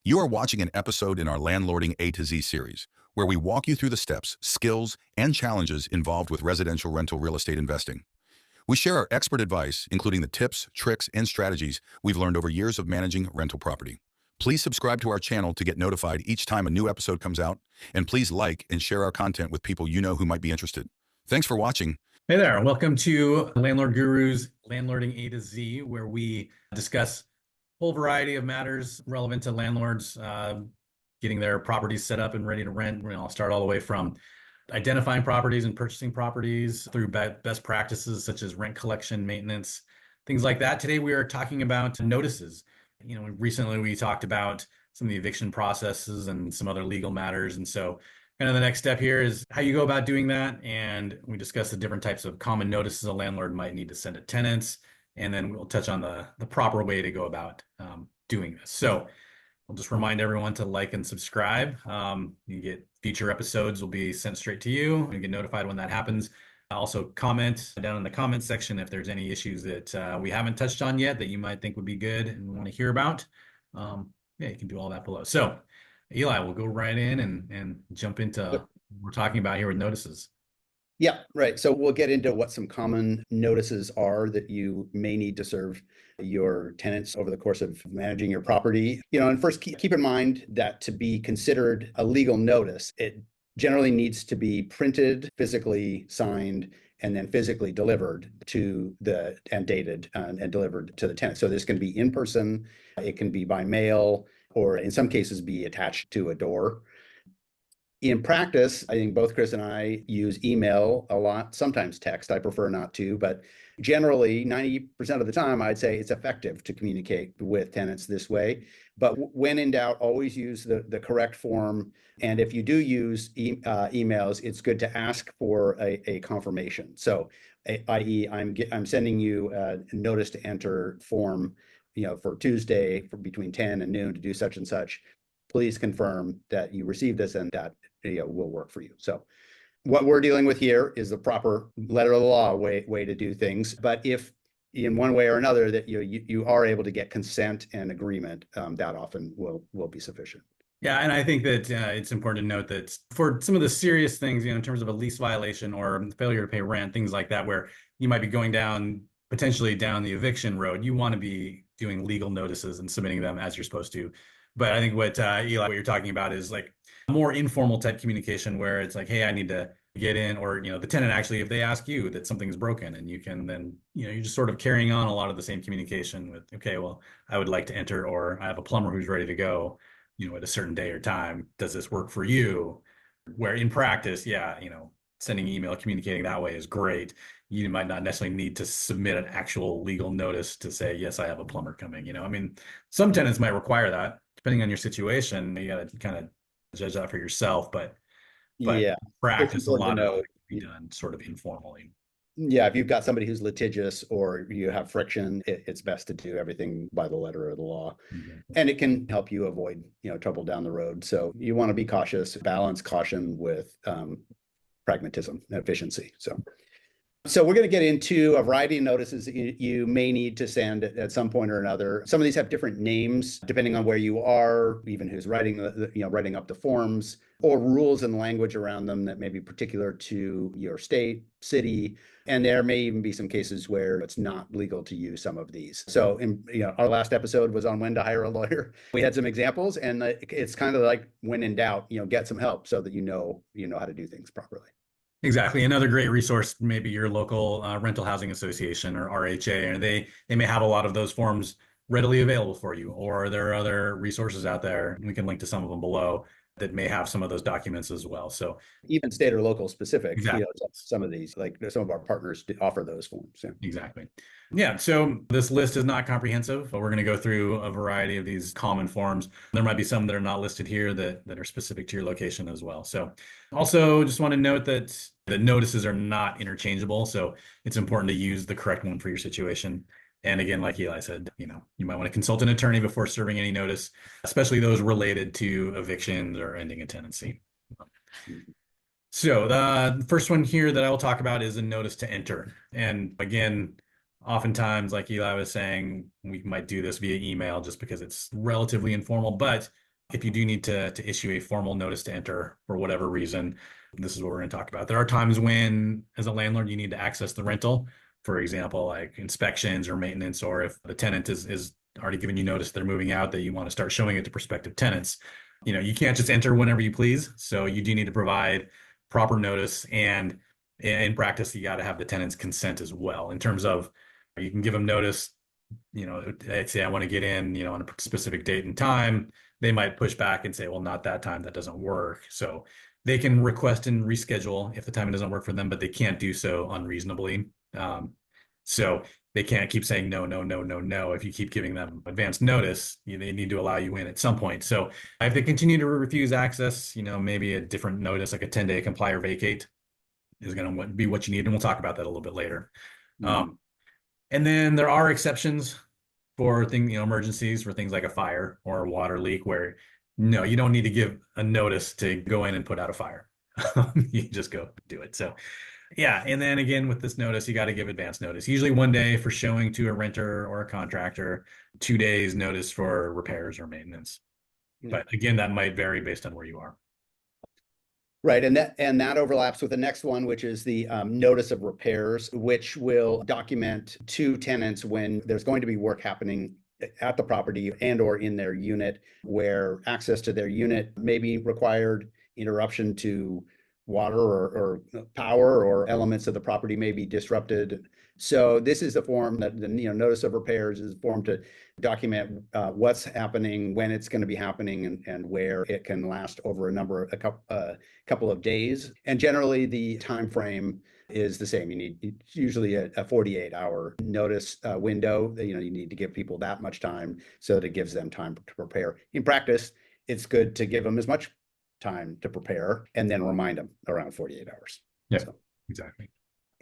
You are watching an episode in our Landlording A to Z series, where we walk you through the steps, skills, and challenges involved with residential rental real estate investing. We share our expert advice, including the tips, tricks, and strategies we've learned over years of managing rental property. Please subscribe to our channel to get notified each time a new episode comes out, and please like and share our content with people you know who might be interested. Thanks for watching. Hey there, welcome to Landlord Gurus, Landlording A to Z, where we discuss a whole variety of matters relevant to landlords, getting their properties set up and ready to rent. I'll start all the way from identifying properties and purchasing properties through best practices such as rent collection, maintenance, things like that. Today we are talking about notices. Recently we talked about some of the eviction processes and some other legal matters, and so kind of the next step here is how you go about doing that. And we discuss the different types of common notices a landlord might need to send to tenants. And then we'll touch on the proper way to go about doing this. So I'll just remind everyone to like and subscribe. You get future episodes will be sent straight to you. You get notified when that happens. Also comment down in the comment section if there's any issues that we haven't touched on yet that you might think would be good and want to hear about. You can do all that below. So Eli, we'll go right in and jump into what we're talking about here with notices. Yeah, right. So we'll get into what some common notices are that you may need to serve your tenants over the course of managing your property. And first keep in mind that to be considered a legal notice, it generally needs to be printed, physically signed, and then physically delivered and dated and delivered to the tenant. So this can be in person, it can be by mail, or in some cases be attached to a door. In practice, I think both Chris and I use email a lot, sometimes text. I prefer not to, but generally 90% of the time, I'd say it's effective to communicate with tenants this way. But when in doubt, always use the correct form. And if you do use emails, it's good to ask for a confirmation. So, i.e., I'm sending you a notice to enter form, for Tuesday between 10 and noon to do such and such. Please confirm that you received this and that will work for you. So what we're dealing with here is the proper letter of the law way to do things. But if in one way or another that you are able to get consent and agreement, that often will be sufficient. Yeah, and I think that it's important to note that for some of the serious things, in terms of a lease violation or failure to pay rent, things like that, where you might be going potentially down the eviction road, you want to be doing legal notices and submitting them as you're supposed to. But I think what Eli, what you're talking about is like more informal type communication where it's like, hey, I need to get in, or the tenant actually, if they ask you that something's broken, and you can then you're just sort of carrying on a lot of the same communication with, okay, well, I would like to enter, or I have a plumber who's ready to go, at a certain day or time. Does this work for you? Where in practice, sending email, communicating that way is great. You might not necessarily need to submit an actual legal notice to say, yes, I have a plumber coming. Some tenants might require that depending on your situation. You got to kind of judge that for yourself, but yeah, practice a lot of it can be done sort of informally. Yeah, if you've got somebody who's litigious or you have friction, it's best to do everything by the letter of the law. Mm-hmm. And it can help you avoid, trouble down the road. So you want to be cautious, balance caution with pragmatism and efficiency. So we're going to get into a variety of notices that you may need to send at some point or another. Some of these have different names depending on where you are, even who's writing writing up the forms, or rules and language around them that may be particular to your state, city, and there may even be some cases where it's not legal to use some of these. So our last episode was on when to hire a lawyer. We had some examples, and it's kind of like when in doubt, get some help so that you know how to do things properly. Exactly. Another great resource, maybe your local rental housing association or RHA, or they may have a lot of those forms readily available for you, or there are other resources out there. We can link to some of them below that may have some of those documents as well. So even state or local specific, exactly. Some of these, like some of our partners offer those forms. Yeah. Exactly. Yeah. So this list is not comprehensive, but we're going to go through a variety of these common forms. There might be some that are not listed here that are specific to your location as well. So also just want to note that the notices are not interchangeable. So it's important to use the correct one for your situation. And again, like Eli said, you might want to consult an attorney before serving any notice, especially those related to evictions or ending a tenancy. So the first one here that I will talk about is a notice to enter. And again, oftentimes, like Eli was saying, we might do this via email just because it's relatively informal, but if you do need to issue a formal notice to enter for whatever reason, this is what we're going to talk about. There are times when, as a landlord, you need to access the rental, for example, like inspections or maintenance, or if the tenant is already given you notice they're moving out, that you want to start showing it to prospective tenants. You can't just enter whenever you please. So you do need to provide proper notice, and in practice, you got to have the tenant's consent as well. In terms of, you can give them notice, I'd say I want to get in, on a specific date and time. They might push back and say, well, not that time, that doesn't work. So they can request and reschedule if the time doesn't work for them, but they can't do so unreasonably. So they can't keep saying no, no, no, no, no. If you keep giving them advance notice, they need to allow you in at some point. So if they continue to refuse access, maybe a different notice, like a 10-day comply or vacate, is going to be what you need. And we'll talk about that a little bit later. And then there are exceptions for things, emergencies, for things like a fire or a water leak, where no, you don't need to give a notice to go in and put out a fire. You just go do it. So yeah. And then again, with this notice, you got to give advance notice, usually 1 day for showing to a renter or a contractor, 2 days notice for repairs or maintenance. But again, that might vary based on where you are. Right, and that overlaps with the next one, which is the notice of repairs, which will document to tenants when there's going to be work happening at the property and or in their unit, where access to their unit may be required, interruption to water or power, or elements of the property may be disrupted. So this is the form that the notice of repairs is a form to document what's happening, when it's going to be happening, and where it can last over a couple of days. And generally the time frame is the same. It's usually a 48-hour notice window. You need to give people that much time so that it gives them time to prepare. In practice, it's good to give them as much time to prepare and then remind them around 48 hours. Yeah, so. Exactly.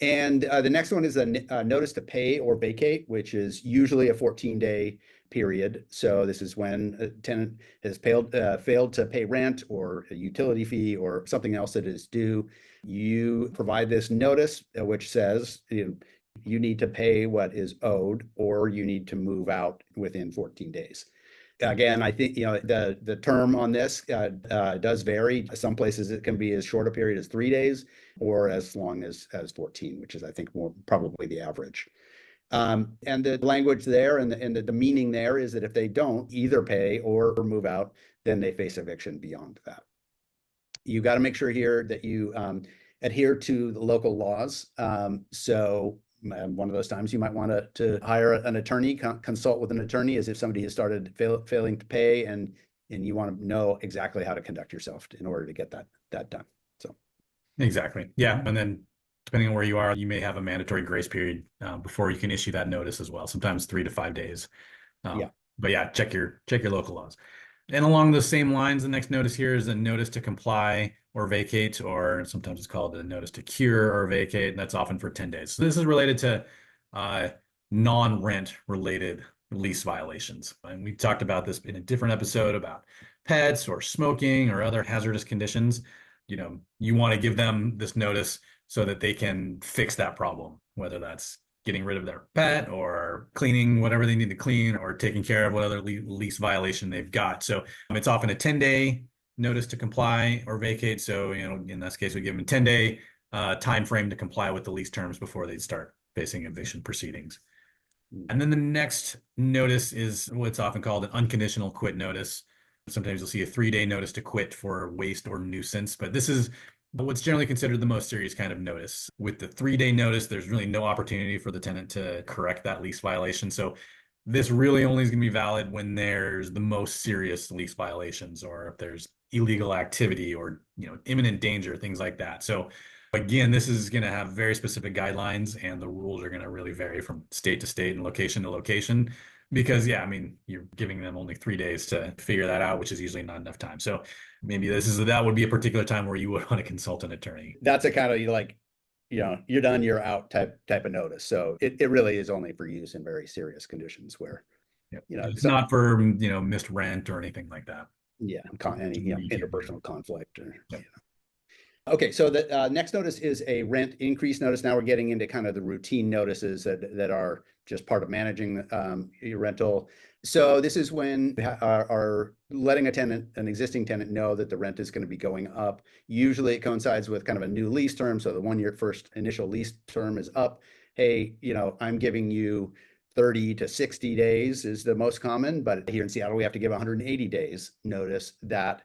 And the next one is a notice to pay or vacate, which is usually a 14-day period. So this is when a tenant has failed to pay rent or a utility fee or something else that is due. You provide this notice, which says you need to pay what is owed, or you need to move out within 14 days. Again, I think the term on this does vary. Some places it can be as short a period as 3 days, or as long as 14, which is, I think, more probably the average. And the language there and the meaning there is that if they don't either pay or move out, then they face eviction beyond that. You got to make sure here that you adhere to the local laws. So one of those times you might want to hire an attorney, consult with an attorney, as if somebody has started failing to pay, and you want to know exactly how to conduct yourself in order to get that done. So exactly, yeah. And then depending on where you are, you may have a mandatory grace period before you can issue that notice as well. Sometimes 3 to 5 days. Yeah. But yeah, check your local laws. And along those same lines, the next notice here is a notice to comply or vacate, or sometimes it's called a notice to cure or vacate, and that's often for 10 days. So this is related to non-rent related lease violations. And we talked about this in a different episode about pets or smoking or other hazardous conditions. You want to give them this notice so that they can fix that problem, whether that's getting rid of their pet or cleaning whatever they need to clean, or taking care of what other lease violation they've got. So it's often a 10-day notice to comply or vacate. So, in this case, we give them a 10-day time frame to comply with the lease terms before they start facing eviction proceedings. And then the next notice is what's often called an unconditional quit notice. Sometimes you'll see a 3-day notice to quit for waste or nuisance, but this is what's generally considered the most serious kind of notice. With the 3-day notice, there's really no opportunity for the tenant to correct that lease violation. So this really only is going to be valid when there's the most serious lease violations, or if there's illegal activity or imminent danger, things like that. So again, this is going to have very specific guidelines, and the rules are going to really vary from state to state and location to location. Because you're giving them only 3 days to figure that out, which is usually not enough time. So maybe that would be a particular time where you would want to consult an attorney. That's a kind of you're done, you're out type of notice. So it really is only for use in very serious conditions where it's not for missed rent or anything like that. Yeah, any interpersonal conflict or Okay, so the next notice is a rent increase notice. Now we're getting into kind of the routine notices that are just part of managing your rental. So this is when we are letting a tenant, an existing tenant, know that the rent is going to be going up. Usually it coincides with kind of a new lease term. So the 1 year first initial lease term is up. Hey, I'm giving you 30 to 60 days is the most common, but here in Seattle, we have to give 180 days notice that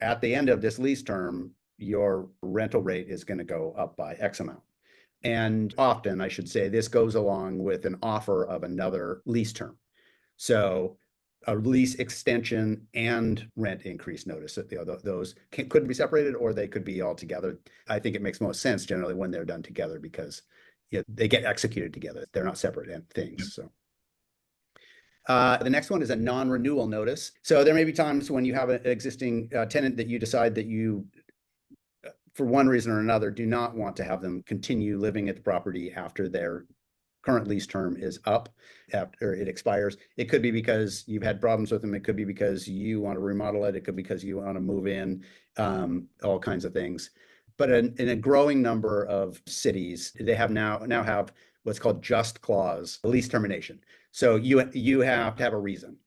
at the end of this lease term, your rental rate is going to go up by X amount. And often, I should say, this goes along with an offer of another lease term. So a lease extension and rent increase notice, those could be separated or they could be all together. I think it makes most sense generally when they're done together because they get executed together. They're not separate things. So. The next one is a non-renewal notice. So there may be times when you have an existing tenant that you decide that you, for one reason or another, do not want to have them continue living at the property after their current lease term is up, after it expires. It could be because you've had problems with them. It could be because you want to remodel it. It could be because you want to move in, all kinds of things. But in a growing number of cities, they have now have what's called just clause, lease termination. So you have to have a reason,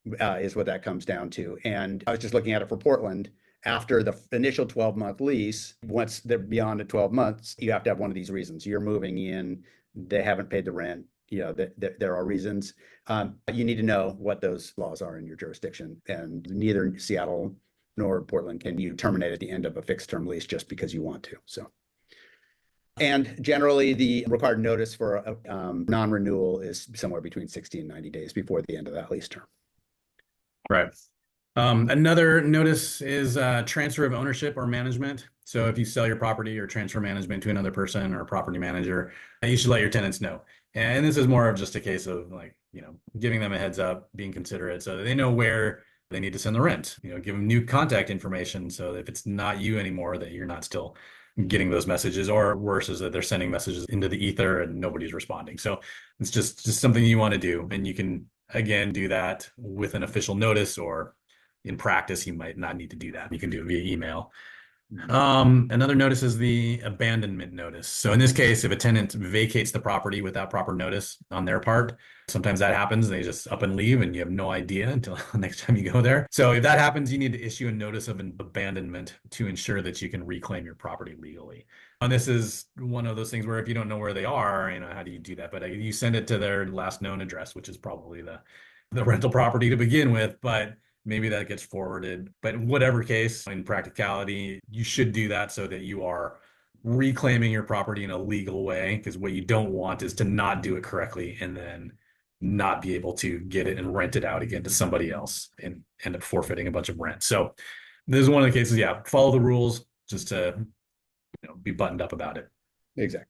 is what that comes down to. And I was just looking at it for Portland. After the initial 12-month lease, once they're beyond the 12 months, you have to have one of these reasons. You're moving in, they haven't paid the rent, there are reasons. You need to know what those laws are in your jurisdiction. And neither Seattle nor Portland can you terminate at the end of a fixed term lease just because you want to. So. And generally, the required notice for a non-renewal is somewhere between 60 and 90 days before the end of that lease term. Right. Another notice is transfer of ownership or management. So if you sell your property or transfer management to another person or a property manager, you should let your tenants know. And this is more of just a case of giving them a heads up, being considerate so that they know where they need to send the rent. Give them new contact information so that if it's not you anymore, that you're not still getting those messages, or worse is that they're sending messages into the ether and nobody's responding. So it's just something you want to do. And you can, again, do that with an official notice, or in practice, you might not need to do that. You can do it via email. Another notice is the abandonment notice. So in this case, if a tenant vacates the property without proper notice on their part, sometimes that happens. They just up and leave and you have no idea until next time you go there. So if that happens, you need to issue a notice of an abandonment to ensure that you can reclaim your property legally. And this is one of those things where if you don't know where they are, how do you do that? But you send it to their last known address, which is probably the rental property to begin with, but maybe that gets forwarded. But in whatever case, in practicality, you should do that so that you are reclaiming your property in a legal way, because what you don't want is to not do it correctly and then not be able to get it and rent it out again to somebody else and end up forfeiting a bunch of rent. So this is one of the cases, follow the rules just to be buttoned up about it. Exactly.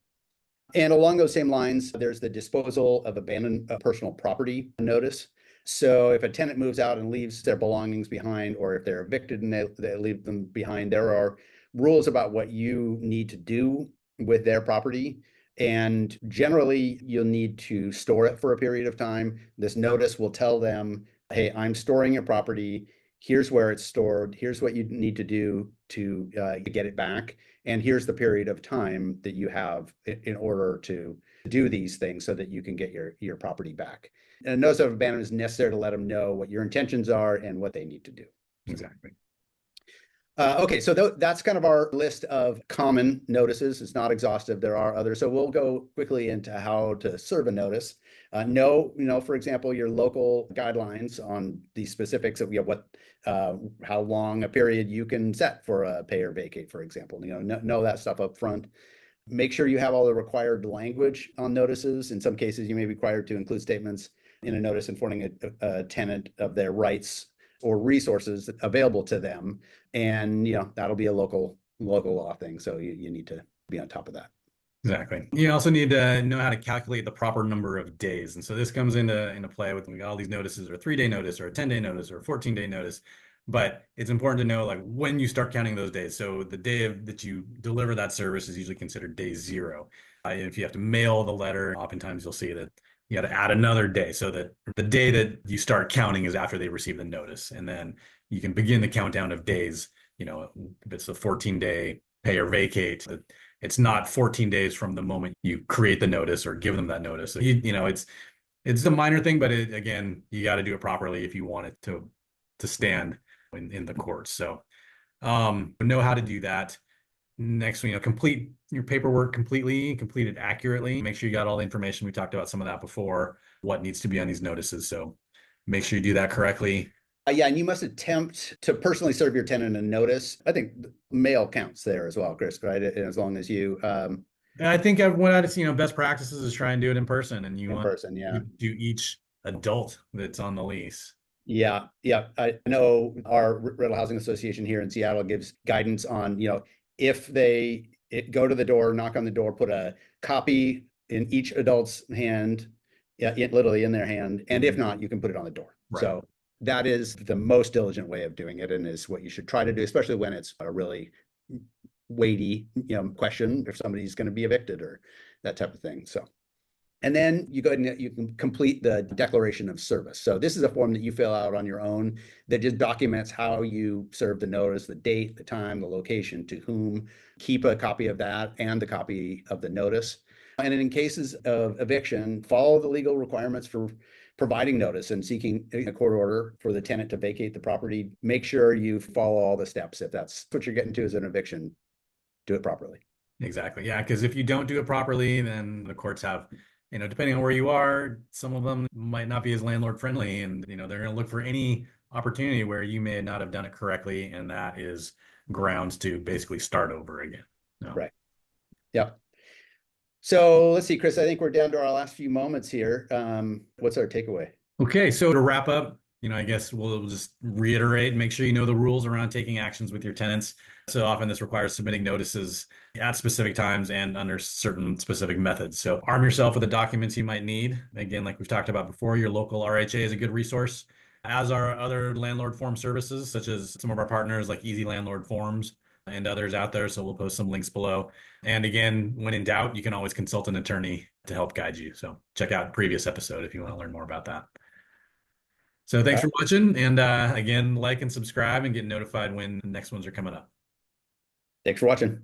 And along those same lines, there's the disposal of abandoned personal property notice. So if a tenant moves out and leaves their belongings behind, or if they're evicted and they leave them behind, there are rules about what you need to do with their property. And generally, you'll need to store it for a period of time. This notice will tell them, hey, I'm storing your property. Here's where it's stored. Here's what you need to do to get it back. And here's the period of time that you have in order to do these things so that you can get your property back. And a notice of abandonment is necessary to let them know what your intentions are and what they need to do. Exactly. Okay, so that's kind of our list of common notices. It's not exhaustive. There are others. So we'll go quickly into how to serve a notice. Know, for example, your local guidelines on the specifics of how long a period you can set for a pay or vacate, for example. Know that stuff up front. Make sure you have all the required language on notices. In some cases, you may be required to include statements in a notice informing a tenant of their rights or resources available to them. And, that'll be a local law thing. So you need to be on top of that. Exactly. You also need to know how to calculate the proper number of days. And so this comes into play with all these notices, or a 3-day notice, or a 10-day notice, or a 14-day notice. But it's important to know when you start counting those days. So the day that you deliver that service is usually considered day 0. If you have to mail the letter, oftentimes you'll see that you got to add another day, so that the day that you start counting is after they receive the notice. And then you can begin the countdown of days. If it's a 14-day pay or vacate. It's not 14 days from the moment you create the notice or give them that notice. You know, it's a minor thing, but again, you got to do it properly if you want it to stand in the courts. So know how to do that. Next, complete your paperwork completely, complete it accurately. Make sure you got all the information. We talked about some of that before, what needs to be on these notices. So make sure you do that correctly. Yeah, and you must attempt to personally serve your tenant a notice. I think mail counts there as well, Chris, right? As long as you I think what best practices is try and do it in person, and you in want person, yeah. to do each adult that's on the lease. Yeah, yeah. I know our rental housing association here in Seattle gives guidance on, if they go to the door, knock on the door, put a copy in each adult's hand, yeah, literally in their hand, and if not, you can put it on the door. Right. So that is the most diligent way of doing it, and is what you should try to do, especially when it's a really weighty, question if somebody's going to be evicted or that type of thing. So. And then you go ahead and you can complete the declaration of service. So this is a form that you fill out on your own that just documents how you serve the notice, the date, the time, the location, to whom. Keep a copy of that and the copy of the notice. And in cases of eviction, follow the legal requirements for providing notice and seeking a court order for the tenant to vacate the property. Make sure you follow all the steps. If that's what you're getting to as an eviction, do it properly. Exactly. Yeah, because if you don't do it properly, then the courts have, depending on where you are, some of them might not be as landlord friendly, and they're going to look for any opportunity where you may not have done it correctly, and that is grounds to basically start over again. Right. Yep. So let's see, Chris, I think we're down to our last few moments here. What's our takeaway? Okay, so to wrap up, I guess we'll just reiterate, make sure you know the rules around taking actions with your tenants. So often this requires submitting notices at specific times and under certain specific methods. So arm yourself with the documents you might need. Again, like we've talked about before, your local RHA is a good resource, as are other landlord form services, such as some of our partners like Easy Landlord Forms and others out there. So we'll post some links below. And again, when in doubt, you can always consult an attorney to help guide you. So check out previous episode if you want to learn more about that. So thanks for watching, and again, like and subscribe and get notified when the next ones are coming up. Thanks for watching.